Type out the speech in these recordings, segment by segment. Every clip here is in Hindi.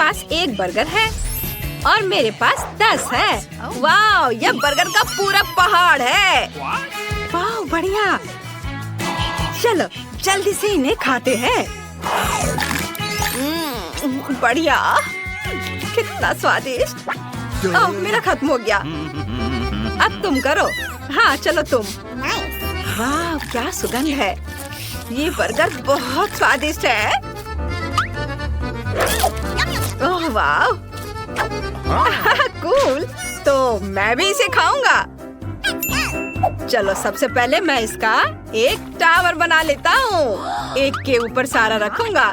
पास एक बर्गर है और मेरे पास 10 है। वाह, यह बर्गर का पूरा पहाड़ है। वाह, बढ़िया। चलो जल्दी से इन्हें खाते हैं। बढ़िया, कितना स्वादिष्ट। ओह, मेरा खत्म हो गया। अब तुम करो। हाँ, चलो तुम। वाह, क्या सुगंध है। ये बर्गर बहुत स्वादिष्ट है। ओह वाह, कूल। तो मैं भी इसे खाऊंगा। चलो सबसे पहले मैं इसका एक टावर बना लेता हूँ। एक के ऊपर सारा रखूंगा।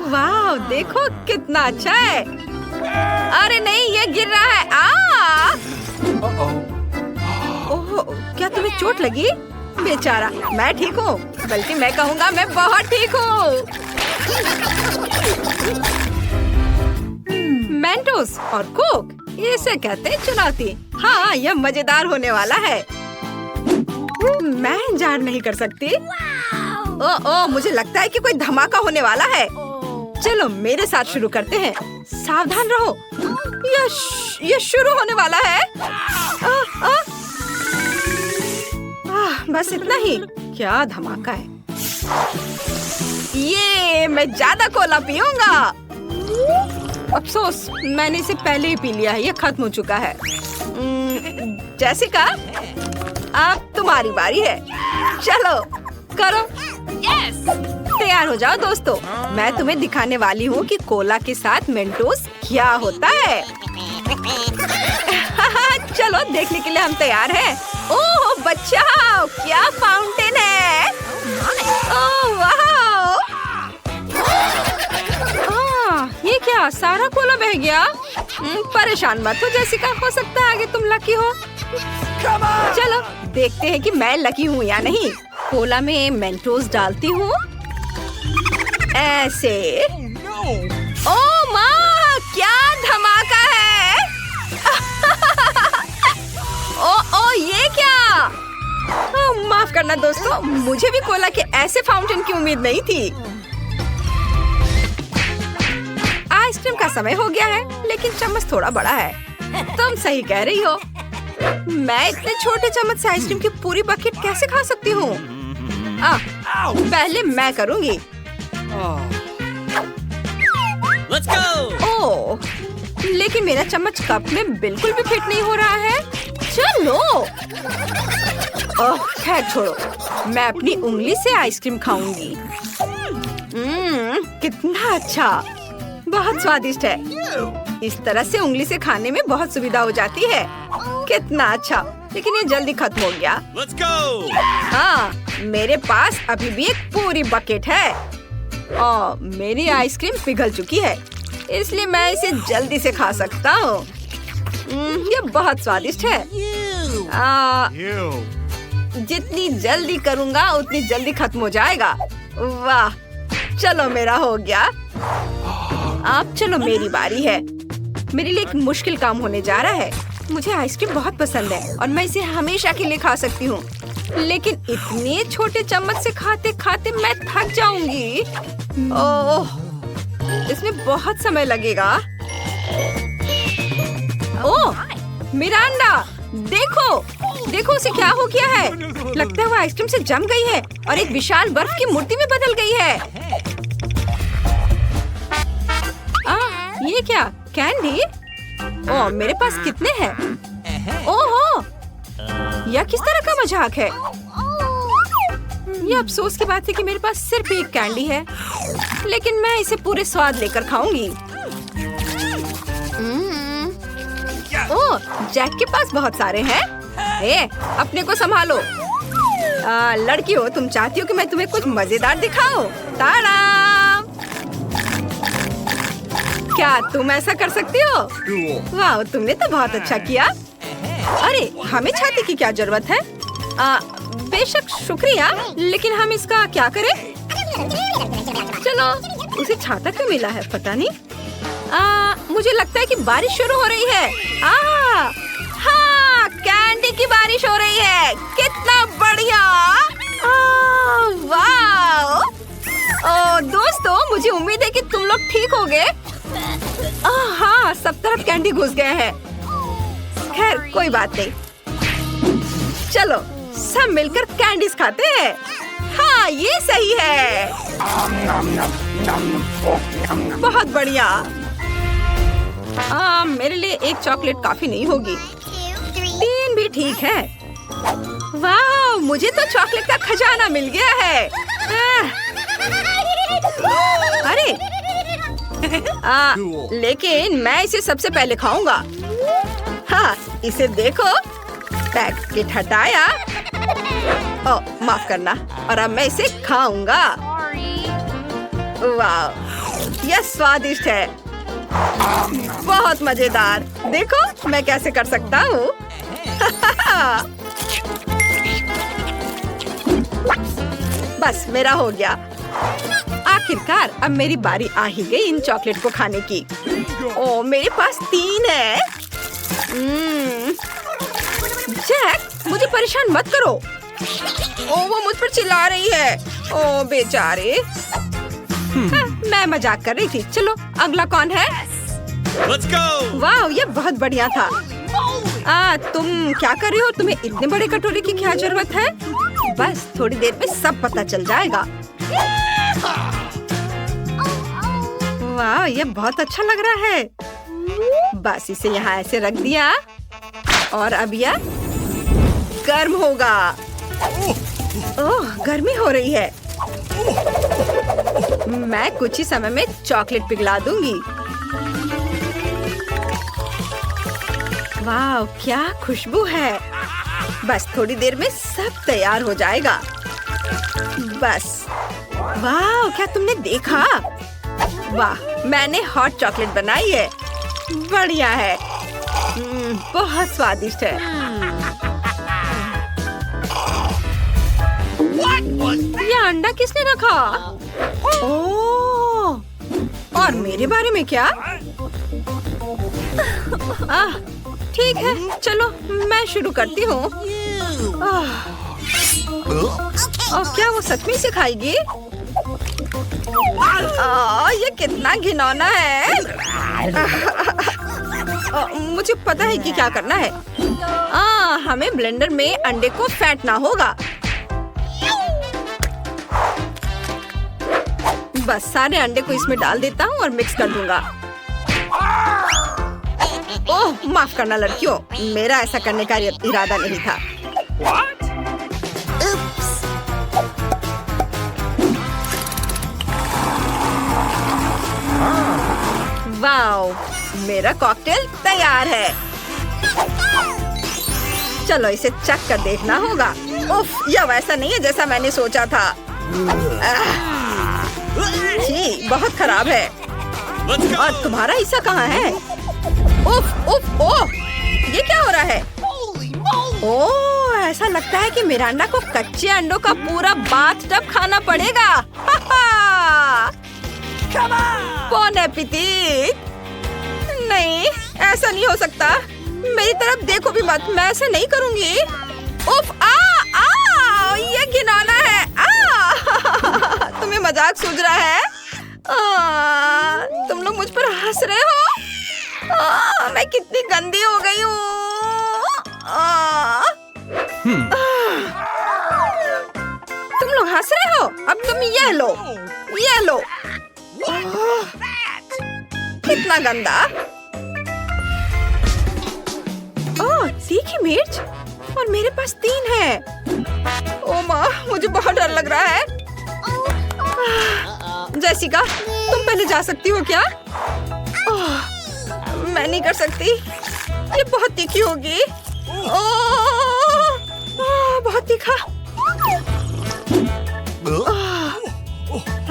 वाह, देखो कितना अच्छा है। अरे नहीं, ये गिर रहा है। ओह, क्या तुम्हें चोट लगी? बेचारा, मैं ठीक हूँ। बल्कि मैं कहूँगा मैं बहुत ठीक हूँ। मेंटोस और कोक, इसे कहते हैं चुनौती। हाँ, यह मजेदार होने वाला है। मैं इंतजार नहीं कर सकती। ओह, मुझे लगता है कि कोई धमाका होने वाला है। चलो मेरे साथ शुरू करते हैं। सावधान रहो, यह शुरू होने वाला है। बस इतना ही। क्या धमाका है। ये मैं ज्यादा कोला पीऊंगा। अफसोस, मैंने इसे पहले ही पी लिया है। यह खत्म हो चुका है। जेसिका, अब तुम्हारी बारी है। चलो करो। तैयार हो जाओ दोस्तों। मैं तुम्हें दिखाने वाली हूँ कि कोला के साथ मेंटोस क्या होता है। चलो देखने के लिए हम तैयार हैं। ओह बचाओ, क्या फाउंटेन है। ओह वाह, ये क्या, सारा कोला बह गया। परेशान मत हो जेसिका, हो सकता है आगे तुम लकी हो। चलो देखते हैं कि मैं लकी हूँ या नहीं। कोला में मेंटोस डालती हूँ ऐसे। ओह माँ, क्या धमाका है। ओ ये क्या। माफ करना दोस्तों, मुझे भी कोला के ऐसे फाउंटेन की उम्मीद नहीं थी। आइसक्रीम का समय हो गया है, लेकिन चम्मच थोड़ा बड़ा है। तुम सही कह रही हो। मैं इतने छोटे चम्मच से आइसक्रीम की पूरी बकेट कैसे खा सकती हूँ? पहले मैं करूँगी। Let's go! ओह, लेकिन मेरा चम्मच कप में बिल्कुल भी फिट नहीं हो रहा है। चलो, ओह खैर छोड़ो, मैं अपनी उंगली से आइसक्रीम खाऊंगी। कितना अच्छा, बहुत स्वादिष्ट है। इस तरह से उंगली से खाने में बहुत सुविधा हो जाती है। कितना अच्छा, लेकिन ये जल्दी खत्म हो गया। Let's go! हाँ, मेरे पास अभी भी एक पूरी बकेट है और मेरी आइसक्रीम पिघल चुकी है, इसलिए मैं इसे जल्दी से खा सकता हूँ। ये बहुत स्वादिष्ट है। जितनी जल्दी करूँगा उतनी जल्दी खत्म हो जाएगा। वाह, चलो मेरा हो गया। अब चलो मेरी बारी है। मेरे लिए एक मुश्किल काम होने जा रहा है। मुझे आइसक्रीम बहुत पसंद है और मैं इसे हमेशा के लिए खा सकती हूँ, लेकिन इतने छोटे चम्मच से खाते खाते मैं थक जाऊंगी। ओह, इसमें बहुत समय लगेगा। ओह, मिरांडा, देखो देखो उसे क्या हो गया है। लगता है वो आइसक्रीम से जम गई है और एक विशाल बर्फ की मूर्ति में बदल गई है। ये क्या, कैंडी? ओह, मेरे पास कितने हैं? ओहो, यह किस तरह का मजाक है। यह अफसोस की बात है कि मेरे पास सिर्फ एक कैंडी है, लेकिन मैं इसे पूरे स्वाद लेकर खाऊंगी। ओह, जैक के पास बहुत सारे हैं। अपने को संभालो। लड़की हो, तुम चाहती हो कि मैं तुम्हें कुछ मजेदार दिखाऊं? ताड़ा! क्या तुम ऐसा कर सकती हो? वाह, तुमने तो बहुत अच्छा किया। अरे, हमें छाते की क्या जरूरत है? बेशक शुक्रिया, लेकिन हम इसका क्या करें? चलो, उसे छाता क्यों मिला है पता नहीं। मुझे लगता है कि बारिश शुरू हो रही है। हाँ, कैंडी की बारिश हो रही है। कितना बढ़िया। वाह! दोस्तों, मुझे उम्मीद है कि तुम लोग ठीक होगे। हाँ, सब तरफ कैंडी घुस गए हैं। खैर कोई बात नहीं, चलो सब मिलकर कैंडीज खाते हैं। हाँ ये सही है, बहुत बढ़िया। मेरे लिए एक चॉकलेट काफी नहीं होगी, 3 भी ठीक है। वाह, मुझे तो चॉकलेट का खजाना मिल गया है। अरे लेकिन मैं इसे सबसे पहले खाऊंगा। हाँ, इसे देखो, पैकेट हटाया। ओह माफ करना, और अब मैं इसे खाऊंगा। वाह, यह स्वादिष्ट है, बहुत मजेदार। देखो मैं कैसे कर सकता हूँ। बस मेरा हो गया। आखिरकार अब मेरी बारी आ ही गई इन चॉकलेट को खाने की। ओ मेरे पास 3 है। जैक, मुझे परेशान मत करो। ओ वो मुझ पर चिल्ला रही है। ओ बेचारे। हाँ, मैं मजाक कर रही थी। चलो अगला कौन है? Let's go! वाह, ये बहुत बढ़िया था। तुम क्या कर रहे हो? तुम्हें इतने बड़े कटोरे की क्या जरूरत है? बस थोड़ी देर में सब पता चल जाएगा। वाह, ये बहुत अच्छा लग रहा है। बस इसे यहाँ ऐसे रख दिया और अब यह गर्म होगा। ओह, गर्मी हो रही है। मैं कुछ ही समय में चॉकलेट पिघला दूंगी। वाह, क्या खुशबू है। बस थोड़ी देर में सब तैयार हो जाएगा। बस। वाह, क्या तुमने देखा? वाह, मैंने हॉट चॉकलेट बनाई है। बढ़िया है। बहुत स्वादिष्ट है। ये अंडा किसने रखा? ओह, और मेरे बारे में क्या? ठीक है, चलो मैं शुरू करती हूँ। क्या वो सच में इसे खाएगी? ये कितना घिनौना है। मुझे पता है कि क्या करना है। हमें ब्लेंडर में अंडे को फेंटना होगा। बस सारे अंडे को इसमें डाल देता हूँ और मिक्स कर दूंगा। ओह माफ करना लड़कियों, मेरा ऐसा करने का इरादा नहीं था। वाओ, मेरा कॉकटेल तैयार है। चलो इसे चख कर देखना होगा। उफ, यह वैसा नहीं है जैसा मैंने सोचा था। जी, बहुत खराब है। और तुम्हारा हिस्सा कहाँ है? उफ उफ ओह, ये क्या हो रहा है? ओह, ऐसा लगता है कि मिरांडा को कच्चे अंडों का पूरा बाथटब खाना पड़ेगा। बॉन एपेटिट। नहीं, ऐसा नहीं हो सकता। मेरी तरफ देखो भी मत, मैं ऐसा नहीं करूंगी। उफ, ये घिनौना है। तुम्हें मजाक सूझ रहा है? तुम लोग मुझ पर हंस रहे हो। मैं कितनी गंदी हो गई हूँ। तुम लोग हंस रहे हो? अब तुम ये लो, ये लो। कितना गंदा। ओह, तीखी मिर्च, और मेरे पास 3 है। ओ माँ, मुझे बहुत डर लग रहा है। जेसिका, तुम पहले जा सकती हो क्या? मैं नहीं कर सकती, ये बहुत तीखी होगी। बहुत तीखा।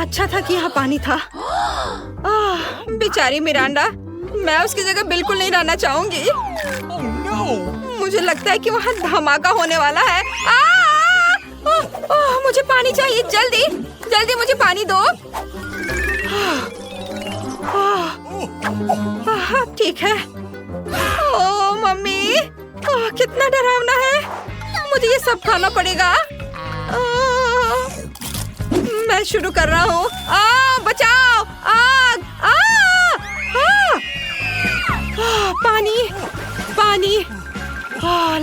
अच्छा था कि यहाँ पानी था। बेचारी मिरांडा, मैं उसकी जगह बिल्कुल नहीं रहना चाहूंगी। मुझे लगता है कि वहाँ धमाका होने वाला है। मुझे पानी चाहिए, जल्दी जल्दी मुझे पानी दो। ठीक है। ओह मम्मी, कितना डरावना है। मुझे ये सब खाना पड़ेगा। मैं शुरू कर रहा हूँ। बचाओ, आग। पानी।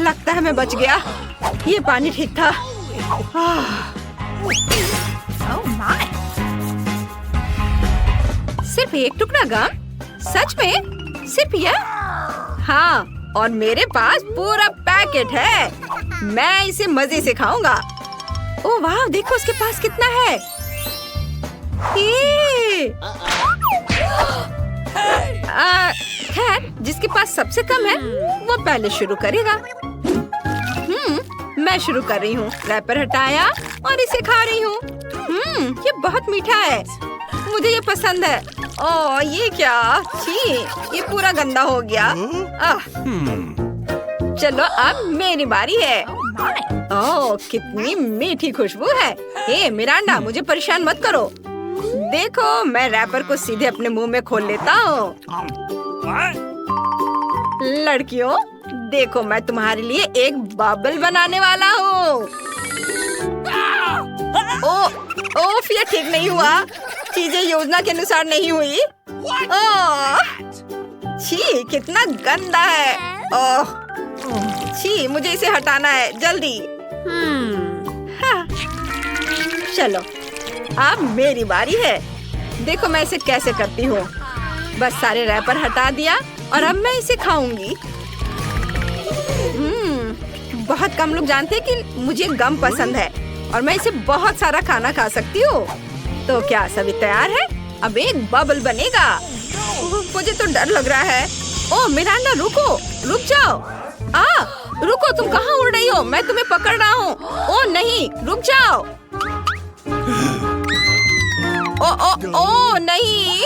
लगता है मैं बच गया। ये पानी ठीक था। सिर्फ एक टुकड़ा गम? सच में? सिर्फ यह? हाँ, और मेरे पास पूरा पैकेट है। मैं इसे मजे से खाऊंगा। ओह वाह, देखो उसके पास कितना है। खैर, जिसके पास सबसे कम है वो पहले शुरू करेगा। मैं शुरू कर रही हूँ। रैपर हटाया और इसे खा रही हूँ। ये बहुत मीठा है। मुझे ये पसंद है। ओह ये क्या? छी, ये पूरा गंदा हो गया। चलो अब मेरी बारी है। ओह कितनी मीठी खुशबू है। हे मिरांडा, मुझे परेशान मत करो। देखो, मैं रैपर को सीधे अपने मुंह में खोल लेता हूँ। लड़कियों, देखो मैं तुम्हारे लिए एक बबल बनाने वाला हूँ। ओह ये ठीक नहीं हुआ। चीजें योजना के अनुसार नहीं हुई। छी, कितना गंदा है। ओह छी, मुझे इसे हटाना है जल्दी। हाँ। चलो अब मेरी बारी है। देखो मैं इसे कैसे करती हूँ। बस सारे रैपर हटा दिया और अब मैं इसे खाऊंगी। बहुत कम लोग जानते हैं कि मुझे गम पसंद है और मैं इसे बहुत सारा खाना खा सकती हूँ। तो क्या सभी तैयार है? अब एक बबल बनेगा। मुझे तो डर लग रहा है। ओह मिरांडा, रुको, रुक जाओ। रुको, तुम कहाँ उड़ रही हो? मैं तुम्हें पकड़ रहा हूँ। ओह नहीं, रुक जाओ। ओ नहीं।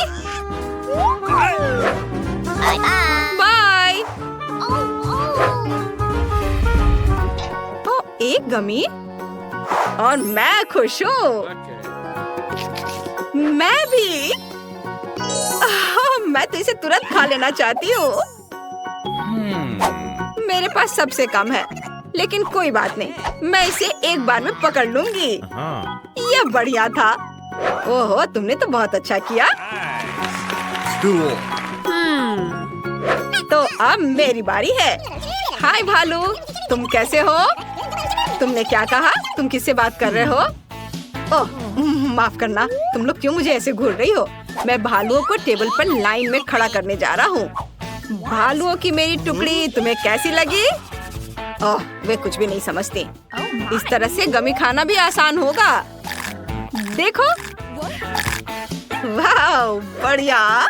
बाय। एक गमी और मैं खुश हूँ। मैं भी। मैं तो इसे तुरंत खा लेना चाहती हूँ। मेरे पास सबसे कम है, लेकिन कोई बात नहीं, मैं इसे एक बार में पकड़ लूंगी। यह बढ़िया था। ओहो, तुमने तो बहुत अच्छा किया। तो अब मेरी बारी है। हाय भालू, तुम कैसे हो? तुमने क्या कहा? तुम किससे बात कर रहे हो? ओह माफ करना, तुम लोग क्यों मुझे ऐसे घूर रही हो? मैं भालुओं को टेबल पर लाइन में खड़ा करने जा रहा हूँ। भालुओं की मेरी टुकड़ी तुम्हें कैसी लगी? ओह वे कुछ भी नहीं समझती। इस तरह से गमी खाना भी आसान होगा। देखो, वाह बढ़िया।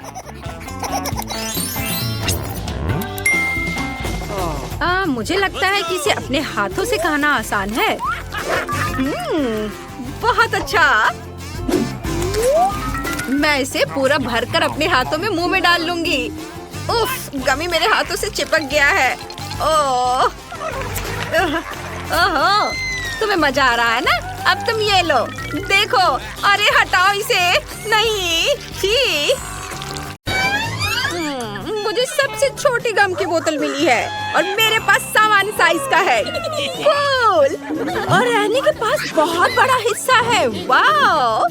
मुझे लगता है कि इसे अपने हाथों से खाना आसान है। बहुत अच्छा। मैं इसे पूरा भरकर अपने हाथों में मुंह में डाल लूंगी। उफ, गमी मेरे हाथों से चिपक गया है। ओह, ओहो, तुम्हें मजा आ रहा है ना? अब तुम ये लो, देखो। अरे हटाओ इसे। नहीं, छी। मुझे सबसे छोटी गम की बोतल मिली है और मेरे पास सामान्य साइज का है। कूल। और एनी के पास बहुत बड़ा हिस्सा है। वाह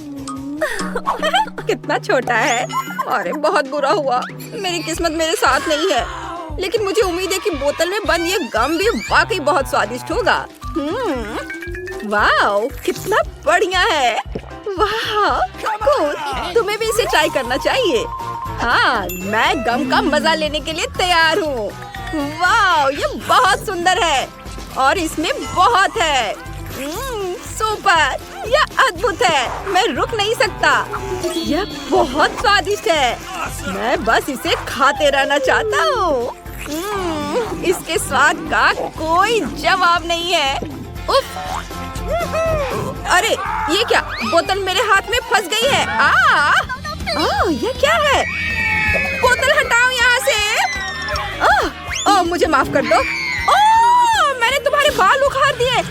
कितना छोटा है। अरे बहुत बुरा हुआ, मेरी किस्मत मेरे साथ नहीं है। लेकिन मुझे उम्मीद है कि बोतल में बंद ये गम भी वाकई बहुत स्वादिष्ट होगा। वाह कितना बढ़िया है। वाह कूल, तुम्हें भी इसे ट्राई करना चाहिए। हाँ, मैं गम का मजा लेने के लिए तैयार हूँ। वाह ये बहुत सुंदर है और इसमें बहुत है। सुपर, यह अद्भुत है। मैं रुक नहीं सकता। यह बहुत स्वादिष्ट है। मैं बस इसे खाते रहना चाहता हूँ। इसके स्वाद का कोई जवाब नहीं है। उफ! अरे ये क्या? बोतल मेरे हाथ में फंस गई है। ये क्या है? बोतल हटाओ यहाँ से। मुझे माफ कर दो। मैंने तुम्हारे बाल उखाड़ दिए।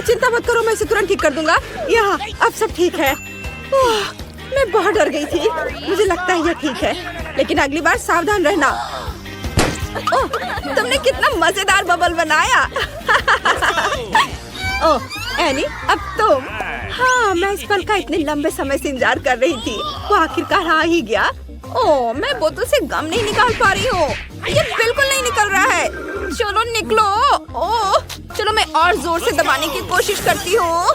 चिंता मत करो, मैं इसे तुरंत ठीक कर दूंगा। यहाँ अब सब ठीक है। मैं बहुत डर गई थी। मुझे लगता है यह ठीक है, लेकिन अगली बार सावधान रहना। तुमने कितना मजेदार बबल बनाया। एनी, अब तुम। हाँ, मैं इस पल का इतने लंबे समय से इंतजार कर रही थी। वो आखिरकार आ ही गया। ओह, मैं बोतल से गम नहीं निकाल पा रही हूँ। ये बिल्कुल नहीं निकल रहा है। चलो निकलो। ओह, चलो मैं और जोर से दबाने की कोशिश करती हूँ।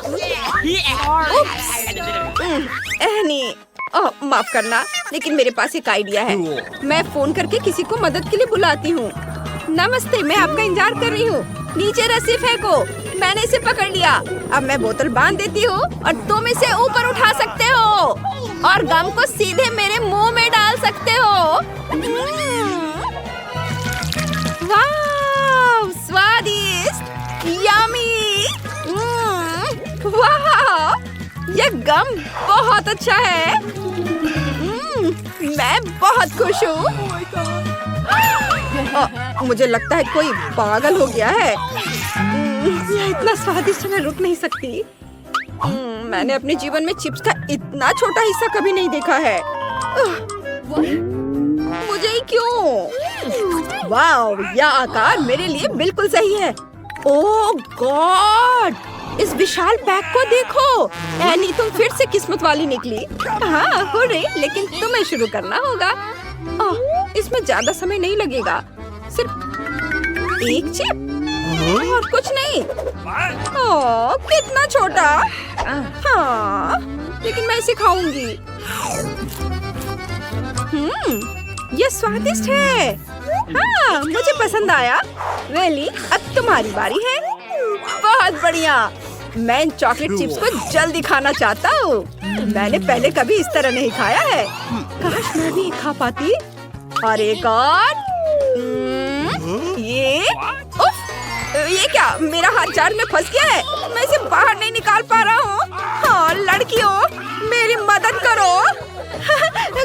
एहनी, ओह, माफ करना, लेकिन मेरे पास एक आइडिया है। मैं फोन करके किसी को मदद के लिए बुलाती हूँ। नमस्ते, मैं आपका इंतजार कर रही हूँ। नीचे रस्सी फेंको। मैंने इसे पकड़ लिया। अब मैं बोतल बांध देती हूँ और तुम इसे ऊपर उठा सकते हो और गम को सीधे मेरे मुंह में डाल सकते हो। वाह, स्वादिष्ट, यम्मी। वाह, यह गम बहुत अच्छा है। मैं बहुत खुश हूँ। मुझे लगता है कोई पागल हो गया है। यह इतना स्वादिष्ट, मैं रुक नहीं सकती। मैंने अपने जीवन में चिप्स का इतना छोटा हिस्सा कभी नहीं देखा है। मुझे ही क्यों? वाह, यह आकार मेरे लिए बिल्कुल सही है। ओह गॉड, इस विशाल पैक को देखो। एनी, तुम फिर से किस्मत वाली निकली। हाँ, हो रही, लेकिन तुम्हें शुरू करना होगा। इसमें ज्यादा समय नहीं लगेगा। सिर्फ एक चिप और कुछ नहीं। ओह, कितना छोटा। हाँ, लेकिन मैं इसे खाऊंगी। ये स्वादिष्ट है। हाँ, मुझे पसंद आया। वेली, अब तुम्हारी बारी है। बहुत बढ़िया। मैं इन चॉकलेट चिप्स को जल्दी खाना चाहता हूँ। मैंने पहले कभी इस तरह नहीं खाया है। काश मैं भी खा पाती। और एक और। ये क्या? मेरा हाथ जार में फंस गया है। मैं इसे बाहर नहीं निकाल पा रहा हूँ। हाँ, लड़कियों, मेरी मदद करो।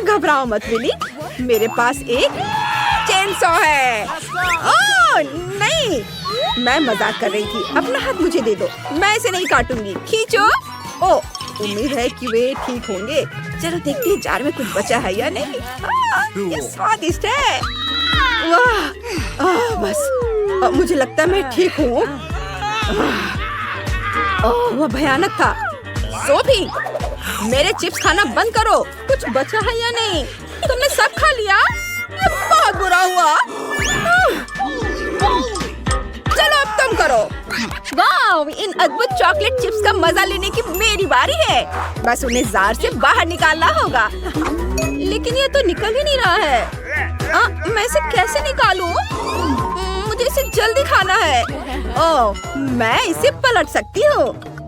घबराओ मत विली, मेरे पास एक चेनसॉ है। ओह नहीं, मैं मजाक कर रही थी। अपना हाथ मुझे दे दो, मैं इसे नहीं काटूंगी। खींचो। ओह, उम्मीद है कि वे ठीक होंगे। चलो देखते हैं जार में कुछ बचा है या नहीं। ये स्वादिष्ट है। वाह, बस मुझे लगता है मैं ठीक हूँ। ओह, वह भयानक था। सोफी, मेरे चिप्स खाना बंद करो। कुछ बचा है या नहीं? तुमने सब खा लिया? ये बहुत बुरा हुआ। चलो अब तुम करो। वाह, इन अद्भुत चॉकलेट चिप्स का मजा लेने की मेरी बारी है। बस उन्हें जार से बाहर निकालना होगा। लेकिन ये तो निकल ही नहीं रहा है। मैं इसे कैसे निकालूं? मुझे इसे जल्दी खाना है। ओह, मैं इसे पलट सकती हूँ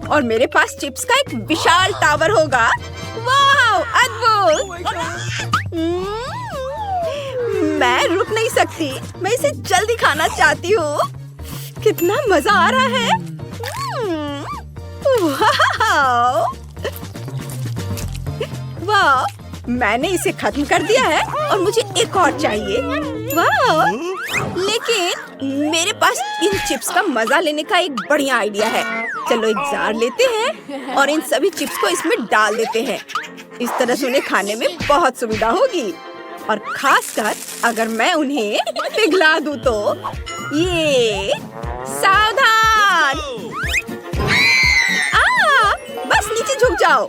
और मेरे पास चिप्स का एक विशाल टावर होगा। वाह, अद्भुत। मैं रुक नहीं सकती। मैं इसे जल्दी खाना चाहती हूँ। कितना मजा आ रहा है। वाह, मैंने इसे खत्म कर दिया है और मुझे एक और चाहिए। वाह, लेकिन मेरे पास इन चिप्स का मजा लेने का एक बढ़िया आइडिया है। चलो एक जार लेते हैं और इन सभी चिप्स को इसमें डाल देते हैं। इस तरह से उन्हें खाने में बहुत सुविधा होगी, और खासकर अगर मैं उन्हें पिघला दूं तो। ये सावधान। बस नीचे झुक जाओ।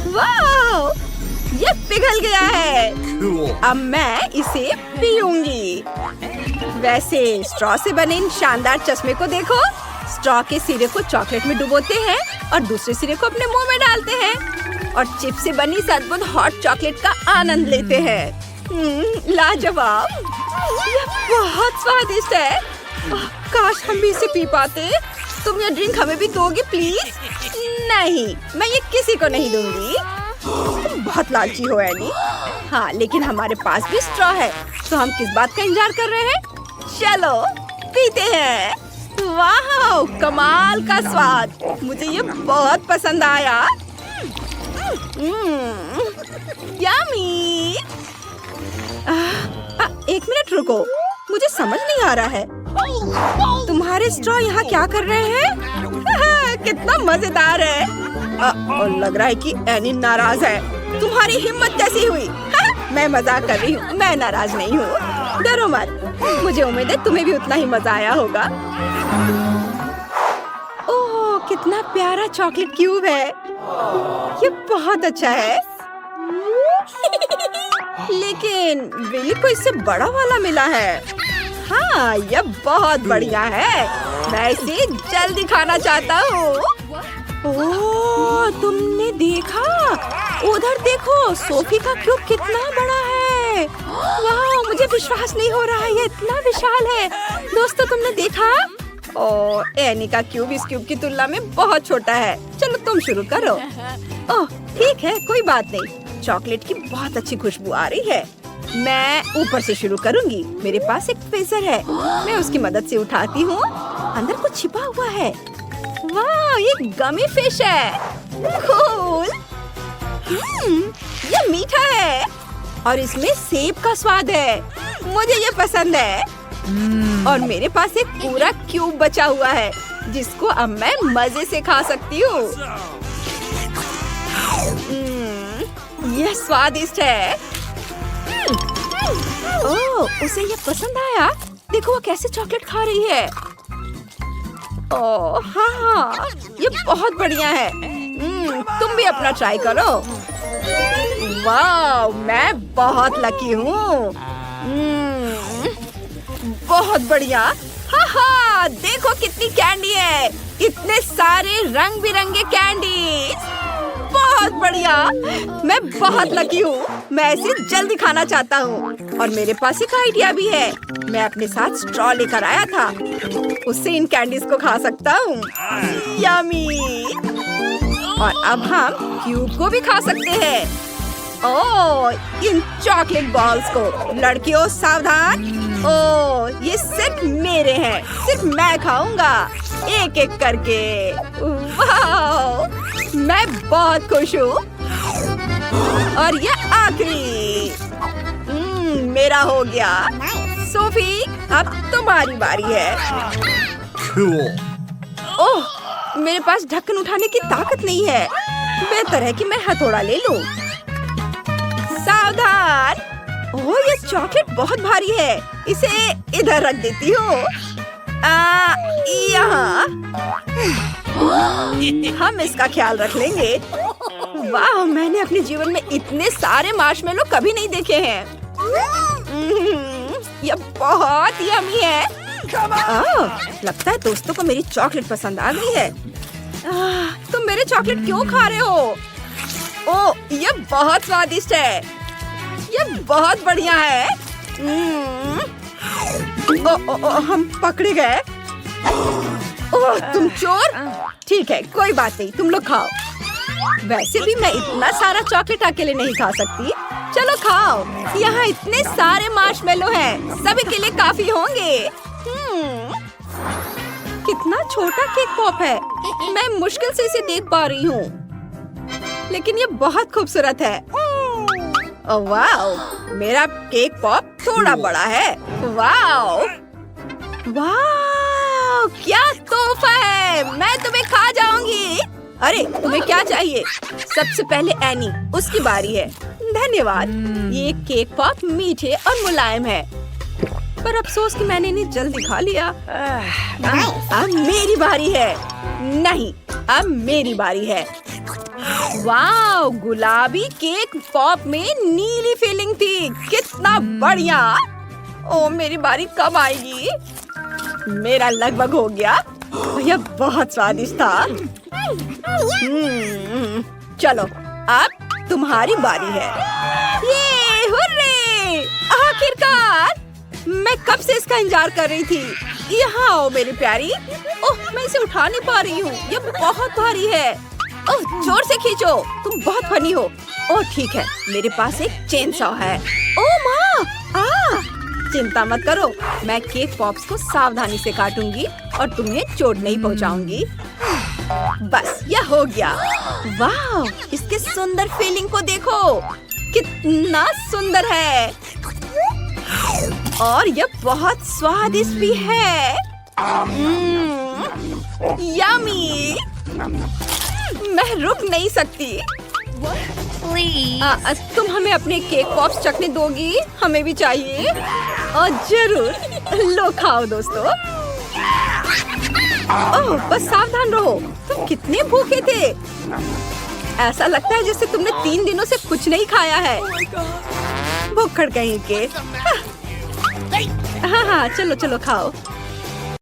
वाह, ये पिघल गया है। अब मैं इसे पीऊंगी। वैसे स्ट्रॉ से बने इन शानदार चश्मे को देखो। स्ट्रॉ के सिरे को चॉकलेट में डुबोते हैं और दूसरे सिरे को अपने मुंह में डालते हैं और चिप से बनी इस अद्भुत हॉट चॉकलेट का आनंद लेते हैं। लाजवाब, यह बहुत स्वादिष्ट है। काश हम भी इसे पी पाते। तुम यह ड्रिंक हमें भी दोगी प्लीज? नहीं, मैं ये किसी को नहीं दूंगी। तुम बहुत लालची हो एनी। हाँ, लेकिन हमारे पास भी स्ट्रॉ है, तो हम किस बात का इंतजार कर रहे हैं? चलो पीते हैं। वाह, कमाल का स्वाद। मुझे ये बहुत पसंद आया। यम्मी। एक मिनट रुको, मुझे समझ नहीं आ रहा है। तुम्हारे स्ट्रॉ यहाँ क्या कर रहे हैं? कितना मजेदार है। और लग रहा है कि एनी नाराज है। तुम्हारी हिम्मत कैसी हुई? मैं मजाक कर रही हूँ, मैं नाराज नहीं हूँ। डरो मत, मुझे उम्मीद है तुम्हें भी उतना ही मजा आया होगा। ओह, कितना प्यारा चॉकलेट क्यूब है। ये बहुत अच्छा है। लेकिन विली को इससे बड़ा वाला मिला है। हाँ, यह बहुत बढ़िया है। मैं इसे जल्दी खाना चाहता हूँ। ओह, तुमने देखा? उधर देखो, सोफी का क्यूब कितना बड़ा है। वाह, मुझे विश्वास नहीं हो रहा है, ये इतना विशाल है। दोस्तों, तुमने देखा? ओह, एनी का क्यूब इस क्यूब की तुलना में बहुत छोटा है। चलो तुम शुरू करो। ओह, ठीक है, कोई बात नहीं। चॉकलेट की बहुत अच्छी खुशबू आ रही है। मैं ऊपर से शुरू करूंगी। मेरे पास एक फिजर है, मैं उसकी मदद से उठाती हूँ। अंदर कुछ छिपा हुआ है। वाह, ये गमी फिश है। कूल। ये मीठा है और इसमें सेब का स्वाद है। मुझे ये पसंद है। और मेरे पास एक पूरा क्यूब बचा हुआ है जिसको अब मैं मजे से खा सकती हूँ। यह स्वादिष्ट है। ओह, उसे ये पसंद आया। देखो वो कैसे चॉकलेट खा रही है। ओह हाँ, ये बहुत बढ़िया है। तुम भी अपना ट्राई करो। वाह, मैं बहुत लकी हूँ। बहुत बढ़िया। हाँ, देखो कितनी कैंडी है। इतने सारे रंग बिरंगे कैंडी। बहुत बढ़िया। मैं बहुत लकी हूँ। मैं इसे जल्दी खाना चाहता हूँ। और मेरे पास एक आइडिया भी है। मैं अपने साथ स्ट्रॉ लेकर आया था, उससे इन कैंडीज को खा सकता हूँ। यम्मी। और अब हम क्यूब को भी खा सकते हैं। ओह, इन चॉकलेट बॉल्स को। लड़कियों सावधान। ओह, ये सिर्फ मेरे हैं। सिर्फ मैं खाऊंगा, एक एक करके। वाह, मैं बहुत खुश हूँ। और ये आखिरी। मेरा हो गया। सोफी, अब तुम्हारी बारी है। ओह, मेरे पास ढक्कन उठाने की ताकत नहीं है। बेहतर है कि मैं हथौड़ा ले लूं। सावधान। ओह, ये चॉकलेट बहुत भारी है। इसे इधर रख देती हूँ। यहाँ। हम इसका ख्याल रख लेंगे। वाह, मैंने अपने जीवन में इतने सारे मार्शमेलो कभी नहीं देखे हैं। ये बहुत यम्मी है। लगता है दोस्तों को मेरी चॉकलेट पसंद आ गई है। तुम मेरे चॉकलेट क्यों खा रहे हो? ओह, ये बहुत स्वादिष्ट है। ये बहुत बढ़िया है। हम पकड़े गए। ओह, तुम चोर। ठीक है, कोई बात नहीं, तुम लोग खाओ। वैसे भी मैं इतना सारा चॉकलेट अकेले नहीं खा सकती। चलो खाओ। यहाँ इतने सारे मार्शमेलो हैं, सभी के लिए काफी होंगे। कितना छोटा केक पॉप है। मैं मुश्किल से इसे देख पा रही हूँ, लेकिन ये बहुत खूबसूरत है। ओह वाह, मेरा केक पॉप थोड़ा बड़ा है। वाह वाह, क्या तोहफा है। मैं तुम्हें खा जाऊंगी। अरे, तुम्हें क्या चाहिए? सबसे पहले एनी, उसकी बारी है। धन्यवाद। ये केक पॉप मीठे और मुलायम है, पर अफसोस कि मैंने इन्हें जल्दी खा लिया। अब मेरी बारी है। नहीं, अब मेरी बारी है। वाह, गुलाबी केक पॉप में नीली फीलिंग थी। कितना बढ़िया। ओ, मेरी बारी कब आएगी? मेरा लगभग हो गया। यह बहुत स्वादिष्ट था। चलो, अब तुम्हारी बारी है। ये हुर्रे! आखिरकार! मैं कब से इसका इंतजार कर रही थी। यहाँ आओ मेरी प्यारी। ओह, मैं इसे उठा नहीं पा रही हूँ, ये बहुत भारी है। ओह, जोर से खींचो, तुम बहुत फनी हो। ओह ठीक है, मेरे पास एक चेन सॉ है। ओह माँ, चिंता मत करो, मैं केक पॉप्स को सावधानी से काटूंगी और तुम्हें चोट नहीं पहुंचाऊंगी। बस, यह हो गया। वाह, इसके सुंदर फीलिंग को देखो, कितना सुंदर है। और यह बहुत स्वादिष्ट भी है। यम्मी। मैं रुक नहीं सकती। तुम हमें अपने केक पॉप्स चखने दोगी? हमें भी चाहिए। और जरूर, लो खाओ दोस्तों। ओह, बस सावधान रहो, तुम कितने भूखे थे। ऐसा लगता है जैसे तुमने 3 दिनों से कुछ नहीं खाया है। भुक्खड़ कहीं के। हाँ हाँ, चलो चलो खाओ।